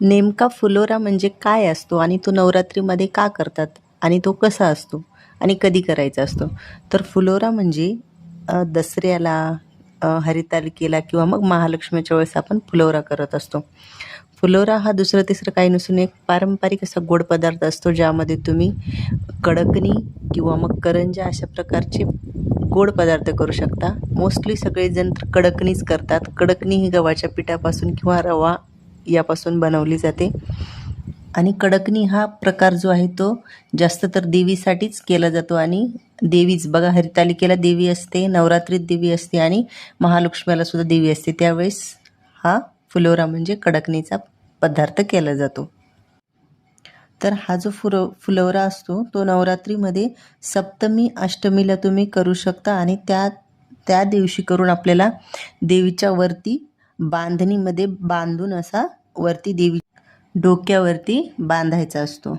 नेमका फुलोरा म्हणजे काय असतो आणि तो नवरात्रीमध्ये का करतात आणि तो कसा असतो आणि कधी करायचा असतो? तर फुलोरा म्हणजे दसऱ्याला, हरतालिकेला किंवा मग महालक्ष्मीच्या वेळेस आपण फुलोरा करत असतो. फुलोरा हा दुसरं तिसरं काही नसून एक पारंपरिक असा गोड पदार्थ असतो, ज्यामध्ये तुम्ही कडकणी किंवा मग करंज्या अशा प्रकारचे गोड पदार्थ करू शकता. मोस्टली सगळेजण तर कडकणीच करतात. कडकणी ही गव्हाच्या पिठापासून किंवा रवा यापासून बनवली जाते आणि कडकणी हा प्रकार जो आहे तो जास्त तर देवीसाठीच केला जातो आणि देवीच बघा, हरतालिकेला देवी असते, नवरात्रीत देवी असते आणि महालक्ष्मीला सुद्धा देवी असते. त्यावेळेस हा फुलोरा म्हणजे कडकणीचा पदार्थ केला जातो. तर हा जो फुलोरा असतो तो नवरात्रीमध्ये सप्तमी अष्टमीला तुम्ही करू शकता आणि त्या त्या दिवशी करून आपल्याला देवीच्या वरती बांधणीमध्ये बांधून असा वरती देवी डोक्यावरती बांधायचा असतो.